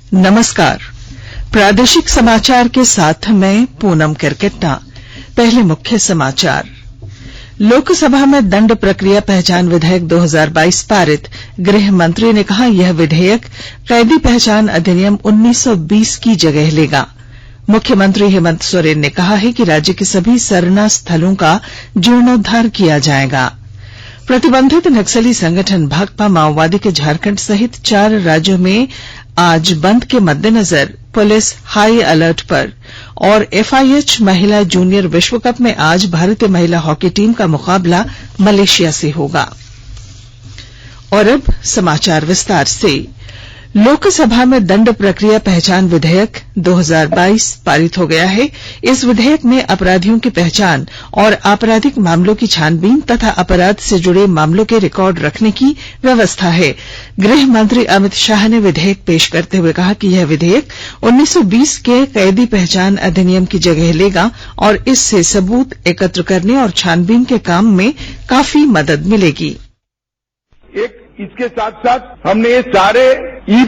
नमस्कार। प्रादेशिक समाचार के साथ मैं पूनम किरकिट्टा। पहले मुख्य समाचार। लोकसभा में दंड प्रक्रिया पहचान विधेयक 2022 पारित। गृह मंत्री ने कहा यह विधेयक कैदी पहचान अधिनियम 1920 की जगह लेगा। मुख्यमंत्री हेमंत सोरेन ने कहा है कि राज्य के सभी सरना स्थलों का जीर्णोद्धार किया जाएगा। प्रतिबंधित नक्सली संगठन भाकपा माओवादी के झारखंड सहित 4 राज्यों में आज बंद के मद्देनजर पुलिस हाई अलर्ट पर। और FIH महिला जूनियर विश्व कप में आज भारतीय महिला हॉकी टीम का मुकाबला मलेशिया से होगा। और अब समाचार विस्तार से। लोकसभा में दंड प्रक्रिया पहचान विधेयक 2022 पारित हो गया है। इस विधेयक में अपराधियों की पहचान और आपराधिक मामलों की छानबीन तथा अपराध से जुड़े मामलों के रिकॉर्ड रखने की व्यवस्था है। गृह मंत्री अमित शाह ने विधेयक पेश करते हुए कहा कि यह विधेयक 1920 के कैदी पहचान अधिनियम की जगह लेगा और इससे सबूत एकत्र करने और छानबीन के काम में काफी मदद मिलेगी। इसके साथ साथ हमने ये सारे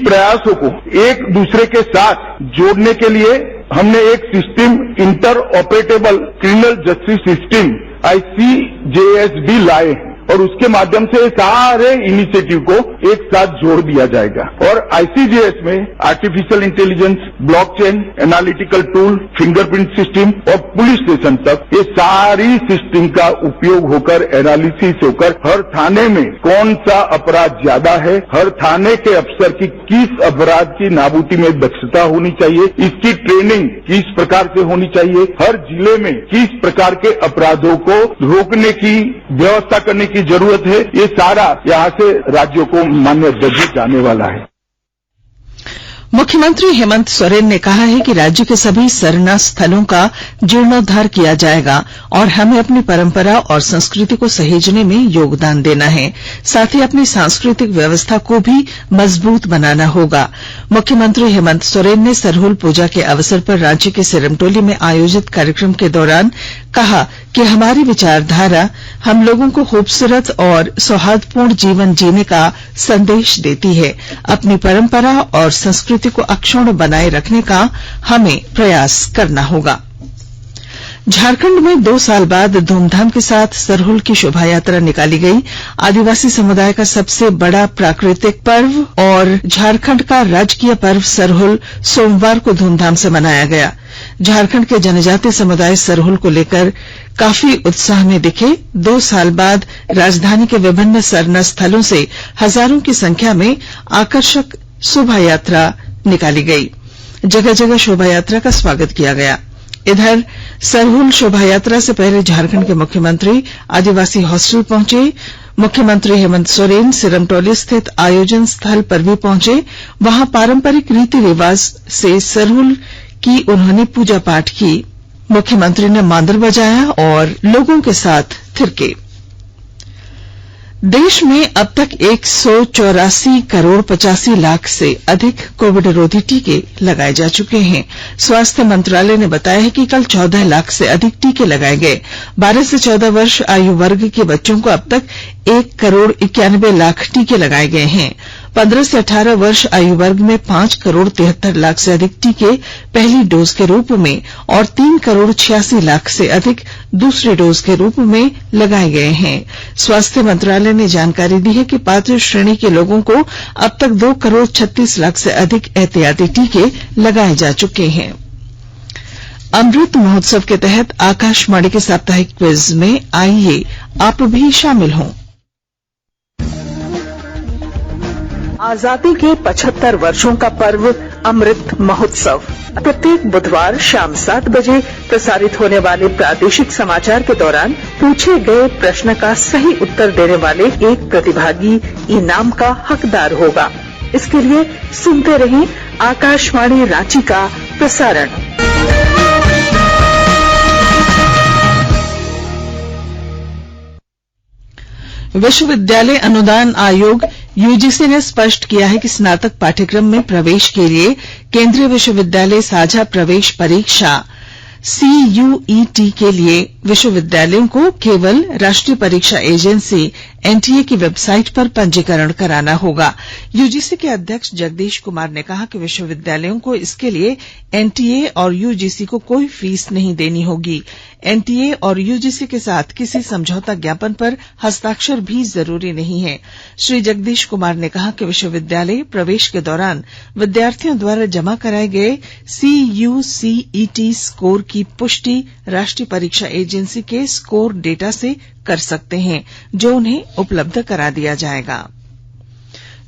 प्रयासों को एक दूसरे के साथ जोड़ने के लिए हमने एक system inter operable criminal justice system ICJS भी लाए और उसके माध्यम से सारे इनिशिएटिव को एक साथ जोड़ दिया जाएगा। और ICJS में artificial intelligence, blockchain, analytical tool, fingerprint system और पुलिस स्टेशन तक ये सारी सिस्टम का उपयोग होकर एनालिसिस होकर हर थाने में कौन सा अपराध ज्यादा है, हर थाने के अफसर की किस अपराध की नाबूदी में दक्षता होनी चाहिए, इसकी ट्रेनिंग किस प्रकार से होनी चाहिए, हर जिले में किस प्रकार के अपराधों को रोकने की व्यवस्था करने की जरूरत है, ये सारा यहाँ से राज्यों को मान्य बजट जाने वाला है। मुख्यमंत्री हेमंत सोरेन ने कहा है कि राज्य के सभी सरना स्थलों का जीर्णोद्धार किया जाएगा और हमें अपनी परंपरा और संस्कृति को सहेजने में योगदान देना है। साथ ही अपनी सांस्कृतिक व्यवस्था को भी मजबूत बनाना होगा। मुख्यमंत्री हेमंत सोरेन ने सरहुल पूजा के अवसर पर रांची के सिरमटोली में आयोजित कार्यक्रम के दौरान कहा कि हमारी विचारधारा हम लोगों को खूबसूरत और सौहार्दपूर्ण जीवन जीने का संदेश देती है। अपनी परंपरा और संस्कृति को अक्षुण्ण बनाए रखने का हमें प्रयास करना होगा। झारखंड में 2 साल बाद धूमधाम के साथ सरहुल की शोभा यात्रा निकाली गई। आदिवासी समुदाय का सबसे बड़ा प्राकृतिक पर्व और झारखंड का राजकीय पर्व सरहुल सोमवार को धूमधाम से मनाया गया। झारखंड के जनजातीय समुदाय सरहुल को लेकर काफी उत्साह में दिखे। 2 साल बाद राजधानी के विभिन्न सरना स्थलों से हजारों की संख्या में आकर्षक शोभा यात्रा निकाली गई। जगह जगह शोभा यात्रा का स्वागत किया गया। इधर सरहुल शोभा यात्रा से पहले झारखंड के मुख्यमंत्री आदिवासी हॉस्टल पहुंचे। मुख्यमंत्री हेमंत सोरेन सिरमटोली स्थित आयोजन स्थल पर भी पहुंचे। वहां पारंपरिक रीति रिवाज से सरहुल की उन्होंने पूजा पाठ की। मुख्यमंत्री ने मांदर बजाया और लोगों के साथ थिरके। देश में अब तक 184 करोड़ 85 लाख से अधिक कोविड रोधी टीके लगाए जा चुके हैं। स्वास्थ्य मंत्रालय ने बताया है कि कल 14 लाख से अधिक टीके लगाए गए। 12 से 14 वर्ष आयु वर्ग के बच्चों को अब तक 1 करोड़ 91 लाख टीके लगाए गए हैं। 15 से 18 वर्ष आयु वर्ग में 5 करोड़ 73 लाख से अधिक टीके पहली डोज के रूप में और 3 करोड़ 86 लाख से अधिक दूसरी डोज के रूप में लगाए गए हैं। स्वास्थ्य मंत्रालय ने जानकारी दी है कि पात्र श्रेणी के लोगों को अब तक 2 करोड़ 36 लाख से अधिक एहतियाती टीके लगाए जा चुके हैं। अमृत महोत्सव के तहत आकाशवाणी के साप्ताहिक क्विज में आइए आप भी शामिल हों। आजादी के 75 वर्षों का पर्व अमृत महोत्सव प्रत्येक बुधवार शाम 7 बजे प्रसारित होने वाले प्रादेशिक समाचार के दौरान पूछे गए प्रश्न का सही उत्तर देने वाले एक प्रतिभागी इनाम का हकदार होगा। इसके लिए सुनते रहें आकाशवाणी रांची का प्रसारण। विश्वविद्यालय अनुदान आयोग यूजीसी ने स्पष्ट किया है कि स्नातक पाठ्यक्रम में प्रवेश के लिए केंद्रीय विश्वविद्यालय साझा प्रवेश परीक्षा CUET के लिए विश्वविद्यालयों को केवल राष्ट्रीय परीक्षा एजेंसी एनटीए की वेबसाइट पर पंजीकरण कराना होगा। यूजीसी के अध्यक्ष जगदीश कुमार ने कहा कि विश्वविद्यालयों को इसके लिए एनटीए और यूजीसी को कोई फीस नहीं देनी होगी। एनटीए और यूजीसी के साथ किसी समझौता ज्ञापन पर हस्ताक्षर भी जरूरी नहीं है। श्री जगदीश कुमार ने कहा कि विश्वविद्यालय प्रवेश के दौरान विद्यार्थियों द्वारा जमा कराए गए सीयूसीईटी स्कोर की पुष्टि राष्ट्रीय परीक्षा एजेंसी के स्कोर डेटा से कर सकते हैं, जो उन्हें उपलब्ध करा दिया जाएगा।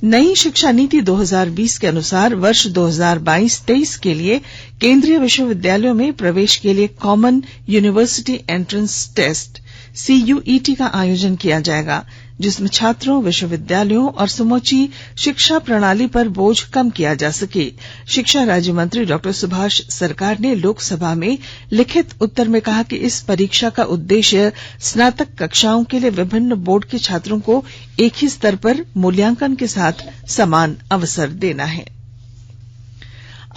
नई शिक्षा नीति 2020 के अनुसार वर्ष 2022-23 के लिए केंद्रीय विश्वविद्यालयों में प्रवेश के लिए common university entrance test CUET का आयोजन किया जाएगा, जिसमें छात्रों, विश्वविद्यालयों और समूची शिक्षा प्रणाली पर बोझ कम किया जा सके। शिक्षा राज्य मंत्री डॉ सुभाष सरकार ने लोकसभा में लिखित उत्तर में कहा कि इस परीक्षा का उद्देश्य स्नातक कक्षाओं के लिए विभिन्न बोर्ड के छात्रों को एक ही स्तर पर मूल्यांकन के साथ समान अवसर देना है।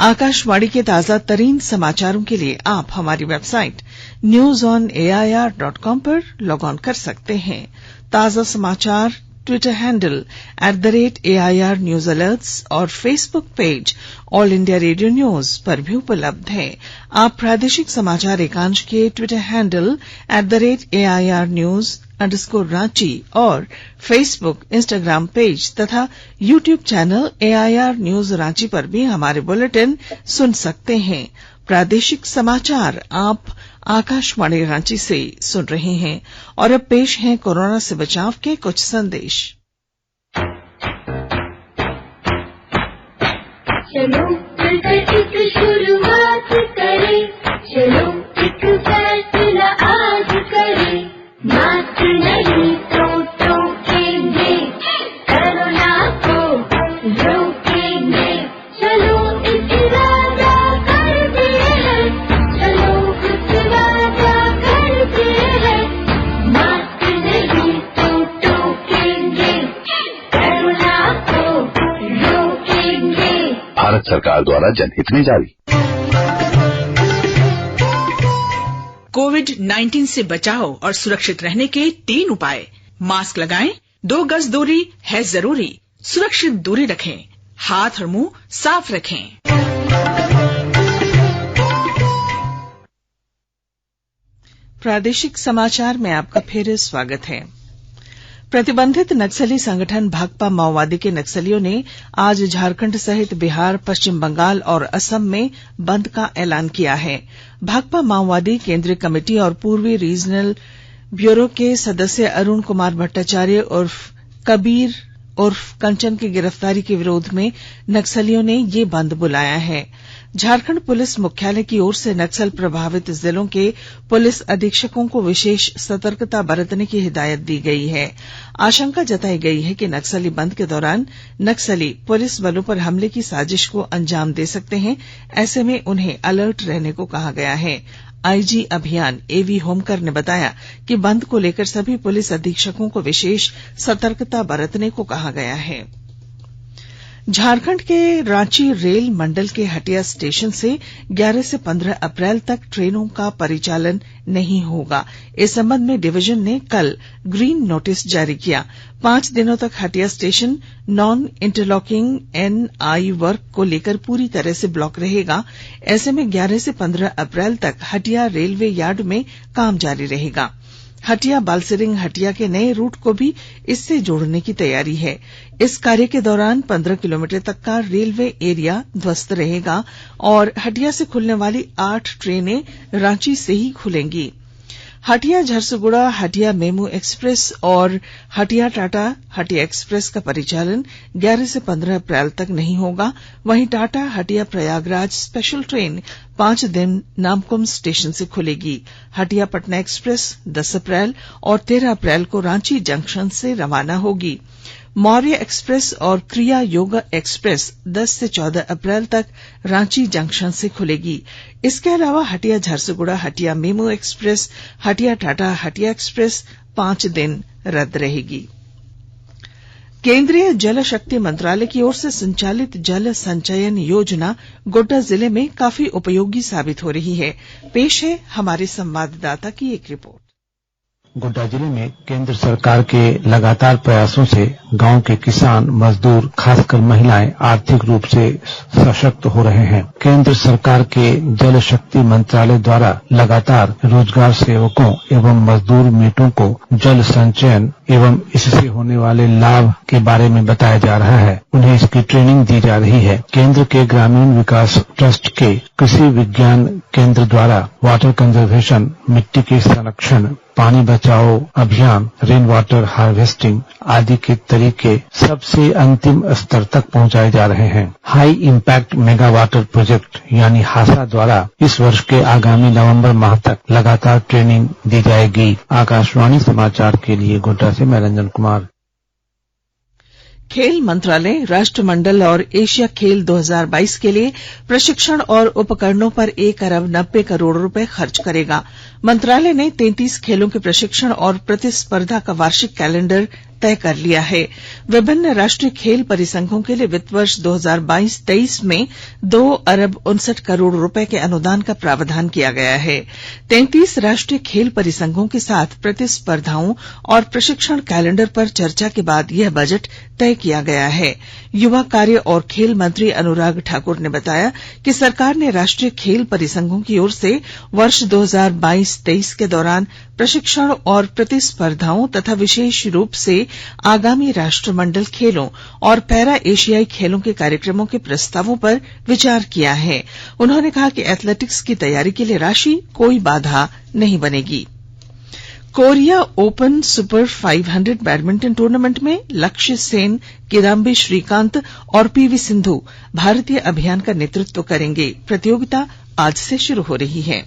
आकाशवाणी के ताजा तरीन समाचारों के लिए आप हमारी वेबसाइट newsonair.com पर लॉग ऑन कर सकते हैं। ताजा समाचार Twitter handle @AIR News Alerts और Facebook page all India radio news पर भी उपलब्ध है। आप प्रादेशिक समाचार एकांश के Twitter handle @AIR News _Ranchi और फेसबुक, इंस्टाग्राम पेज तथा YouTube channel AIR News Ranchi पर भी हमारे बुलेटिन सुन सकते हैं। प्रादेशिक समाचार आप आकाशवाणी रांची से सुन रहे हैं और अब पेश हैं कोरोना से बचाव के कुछ संदेश। चलो मिलकर एक शुरुआत करें, चलो एक फैसला आज करें, मास्क नहीं तो टोकेंगे, कोरोना को रोकेंगे, चलो एक इरादा करते हैं, चलो कुछ वादा करते हैं, मास्क नहीं तो टोकेंगे, कोरोना को रोकेंगे। भारत सरकार द्वारा जनहित में जारी। कोविड-19 से बचाव और सुरक्षित रहने के 3 उपाय। मास्क लगाएं, 2 गज दूरी है जरूरी, सुरक्षित दूरी रखें, हाथ और मुंह साफ रखें। प्रादेशिक समाचार में आपका फिर स्वागत है। प्रतिबंधित नक्सली संगठन भाकपा माओवादी के नक्सलियों ने आज झारखंड सहित बिहार, पश्चिम बंगाल और असम में बंद का ऐलान किया है। भाकपा माओवादी केंद्रीय कमेटी और पूर्वी रीजनल ब्यूरो के सदस्य अरुण कुमार भट्टाचार्य उर्फ कबीर उर्फ कंचन की गिरफ्तारी के विरोध में नक्सलियों ने ये बंद बुलाया है। झारखंड पुलिस मुख्यालय की ओर से नक्सल प्रभावित जिलों के पुलिस अधीक्षकों को विशेष सतर्कता बरतने की हिदायत दी गई है। आशंका जताई गई है कि नक्सली बंद के दौरान नक्सली पुलिस बलों पर हमले की साजिश को अंजाम दे सकते हैं। ऐसे में उन्हें अलर्ट रहने को कहा गया है। आईजी अभियान एवी होमकर ने बताया कि बंद को लेकर सभी पुलिस अधीक्षकों को विशेष सतर्कता बरतने को कहा गया है। झारखंड के रांची रेल मंडल के हटिया स्टेशन से 11 से 15 अप्रैल तक ट्रेनों का परिचालन नहीं होगा। इस संबंध में डिवीजन ने कल ग्रीन नोटिस जारी किया। 5 दिनों तक Hatia station non interlocking NI work को लेकर पूरी तरह से ब्लॉक रहेगा। ऐसे में 11 से 15 अप्रैल तक हटिया रेलवे यार्ड में काम जारी रहेगा। हटिया बालसिरिंग हटिया के नए रूट को भी इससे जोड़ने की तैयारी है। इस कार्य के दौरान 15 किलोमीटर तक का रेलवे एरिया ध्वस्त रहेगा और हटिया से खुलने वाली 8 ट्रेनें रांची से ही खुलेंगी। हटिया झरसुगुड़ा हटिया मेमू एक्सप्रेस और हटिया टाटा हटिया एक्सप्रेस का परिचालन 11 से 15 अप्रैल तक नहीं होगा। वहीं टाटा हटिया प्रयागराज स्पेशल ट्रेन 5 दिन नामकुम स्टेशन से खुलेगी। हटिया पटना एक्सप्रेस 10 अप्रैल और 13 अप्रैल को रांची जंक्शन से रवाना होगी। मौर्य एक्सप्रेस और क्रिया योगा एक्सप्रेस 10 से 14 अप्रैल तक रांची जंक्शन से खुलेगी। इसके अलावा Hatia Jharsuguda Hatia MEMU express Hatia Tata Hatia express 5 दिन रद्द रहेगी। केंद्रीय जल शक्ति मंत्रालय की ओर से संचालित जल संचयन योजना गोड्डा जिले में काफी उपयोगी साबित हो रही है। पेश है हमारे संवाददाता की एक रिपोर्ट। गोड्डा जिले में केंद्र सरकार के लगातार प्रयासों से गांव के किसान, मजदूर, खासकर महिलाएं आर्थिक रूप से सशक्त हो रहे हैं। केंद्र सरकार के जल शक्ति मंत्रालय द्वारा लगातार रोजगार सेवकों एवं मजदूर मेटों को जल संचयन एवं इससे होने वाले लाभ के बारे में बताया जा रहा है। उन्हें इसकी ट्रेनिंग दी जा रही है। केंद्र के ग्रामीण विकास ट्रस्ट के कृषि विज्ञान केंद्र द्वारा वाटर कंजर्वेशन, मिट्टी के संरक्षण, पानी बचाओ अभियान, रेन वाटर हार्वेस्टिंग आदि के तरीके सबसे अंतिम स्तर तक पहुंचाए जा रहे हैं। High impact mega water project यानी हासा द्वारा इस वर्ष के आगामी नवंबर माह तक लगातार ट्रेनिंग दी जाएगी। आकाशवाणी समाचार के लिए गोड्डा से मैं रंजन कुमार। खेल मंत्रालय राष्ट्रमंडल और एशिया खेल 2022 के लिए प्रशिक्षण और उपकरणों पर 1 अरब 90 करोड़ रुपए खर्च करेगा। मंत्रालय ने 33 खेलों के प्रशिक्षण और प्रतिस्पर्धा का वार्षिक कैलेंडर तय कर लिया है। विभिन्न राष्ट्रीय खेल परिसंघों के लिए वित्त वर्ष 2022-23 में 2 अरब 59 करोड़ रुपए के अनुदान का प्रावधान किया गया है। 33 राष्ट्रीय खेल परिसंघों के साथ प्रतिस्पर्धाओं और प्रशिक्षण कैलेंडर पर चर्चा के बाद यह बजट तय किया गया है। युवा कार्य और खेल मंत्री अनुराग ठाकुर ने बताया कि सरकार ने राष्ट्रीय खेल परिसंघों की ओर से वर्ष 2022-23 के दौरान प्रशिक्षण और प्रतिस्पर्धाओं तथा विशेष रूप से आगामी राष्ट्रमंडल खेलों और पैरा एशियाई खेलों के कार्यक्रमों के प्रस्तावों पर विचार किया है। उन्होंने कहा कि एथलेटिक्स की तैयारी के लिए राशि कोई बाधा नहीं बनेगी। Korea open super 500 badminton tournament में लक्ष्य सेन, किदाम्बी श्रीकांत और पीवी सिंधु भारतीय अभियान का नेतृत्व करेंगे। प्रतियोगिता आज से शुरू हो रही है।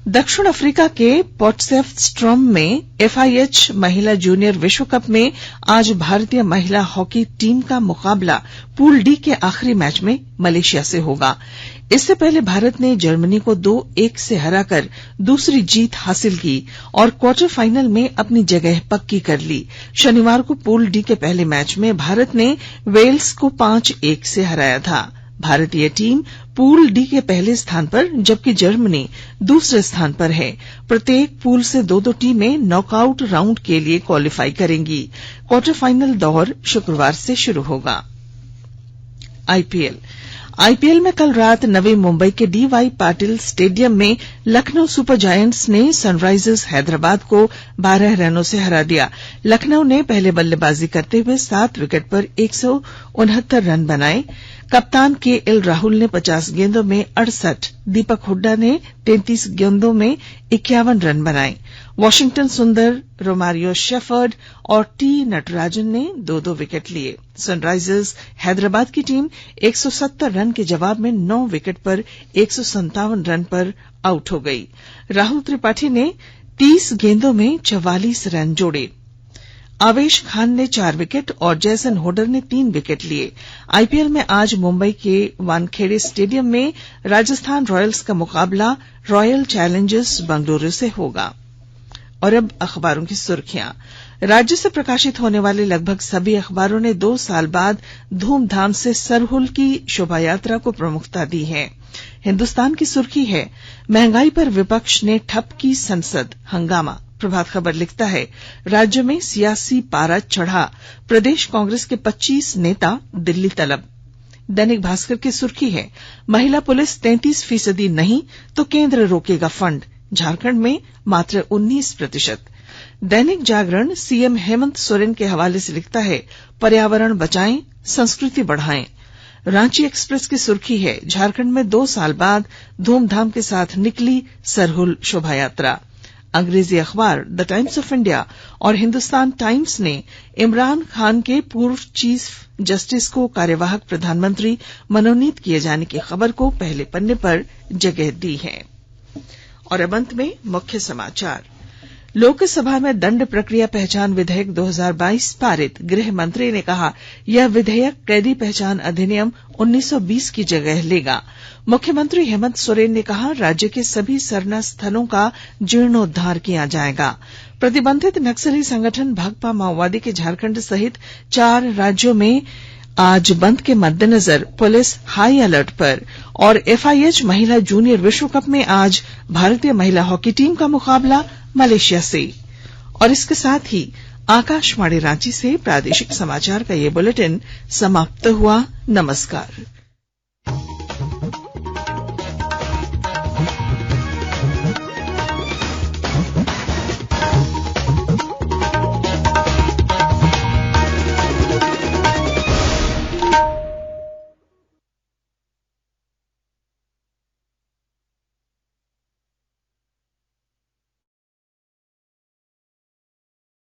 दक्षिण अफ्रीका के पोटसेफ्स्ट्रम में FIH महिला जूनियर विश्व कप में आज भारतीय महिला हॉकी टीम का मुकाबला पूल डी के आखिरी मैच में मलेशिया से होगा। इससे पहले भारत ने जर्मनी को 2-1 से हराकर दूसरी जीत हासिल की और क्वार्टर फाइनल में अपनी जगह पक्की कर ली। शनिवार को पूल डी के पहले मैच में भारत ने वेल्स को 5-1 से हराया था। भारतीय टीम पूल डी के पहले स्थान पर जबकि जर्मनी दूसरे स्थान पर है। प्रत्येक पूल से 2-2 टीमें नॉकआउट राउंड के लिए क्वालिफाई करेंगी। क्वार्टर फाइनल दौर शुक्रवार से शुरू होगा। आईपीएल में कल रात नवी मुंबई के डीवाई पाटिल स्टेडियम में लखनऊ सुपर जायंट्स ने सनराइजर्स हैदराबाद को 12 रनों से हरा दिया। लखनऊ ने पहले बल्लेबाजी करते हुए 7 विकेट पर 169 रन बनाए। कप्तान KL राहुल ने 50 गेंदों में 68, दीपक हुड्डा ने 33 गेंदों में 51 रन बनाए। वॉशिंगटन सुंदर, रोमारियो शेफर्ड और टी नटराजन ने 2-2 विकेट लिए। सनराइजर्स हैदराबाद की टीम 170 रन के जवाब में 9 विकेट पर 157 रन पर आउट हो गई। राहुल त्रिपाठी ने 30 गेंदों में 44 रन जोड़े। आवेश खान ने 4 विकेट और जैसन होडर ने 3 विकेट लिए। आईपीएल में आज मुंबई के वानखेड़े स्टेडियम में राजस्थान रॉयल्स का मुकाबला रॉयल चैलेंजर्स बेंगलुरु से होगा। और अब अखबारों की सुर्खियां। राज्य से प्रकाशित होने वाले लगभग सभी अखबारों ने 2 साल बाद धूमधाम से सरहुल की शोभा यात्रा को प्रमुखता दी है। हिन्दुस्तान की सुर्खी है, महंगाई पर विपक्ष ने ठप की संसद, हंगामा। प्रभात खबर लिखता है, राज्य में सियासी पारा चढ़ा, प्रदेश कांग्रेस के 25 नेता दिल्ली तलब। दैनिक भास्कर की सुर्खी है, महिला पुलिस 33% नहीं तो केंद्र रोकेगा फंड, झारखंड में मात्र 19%। दैनिक जागरण सीएम हेमंत सोरेन के हवाले से लिखता है, पर्यावरण बचाएं, संस्कृति बढ़ाएं। रांची एक्सप्रेस की सुर्खी है, झारखंड में 2 साल बाद धूमधाम के साथ निकली सरहुल शोभा यात्रा। अंग्रेजी अखबार द टाइम्स ऑफ इंडिया और हिंदुस्तान टाइम्स ने इमरान खान के पूर्व चीफ जस्टिस को कार्यवाहक प्रधानमंत्री मनोनीत किए जाने की खबर को पहले पन्ने पर जगह दी है। और अब अंत में मुख्य समाचार। लोकसभा में दंड प्रक्रिया पहचान विधेयक 2022 पारित। गृह मंत्री ने कहा, यह विधेयक कैदी पहचान अधिनियम 1920 की जगह लेगा। मुख्यमंत्री हेमंत सोरेन ने कहा, राज्य के सभी सरना स्थलों का जीर्णोद्धार किया जाएगा। प्रतिबंधित नक्सली संगठन भाकपा माओवादी के झारखंड सहित 4 राज्यों में आज बंद के मद्देनजर पुलिस हाई अलर्ट पर। और FIH महिला जूनियर विश्व कप में आज भारतीय महिला हॉकी टीम का मुकाबला मलेशिया से। और इसके साथ ही आकाशवाणी रांची से प्रादेशिक समाचार का ये बुलेटिन समाप्त हुआ। नमस्कार।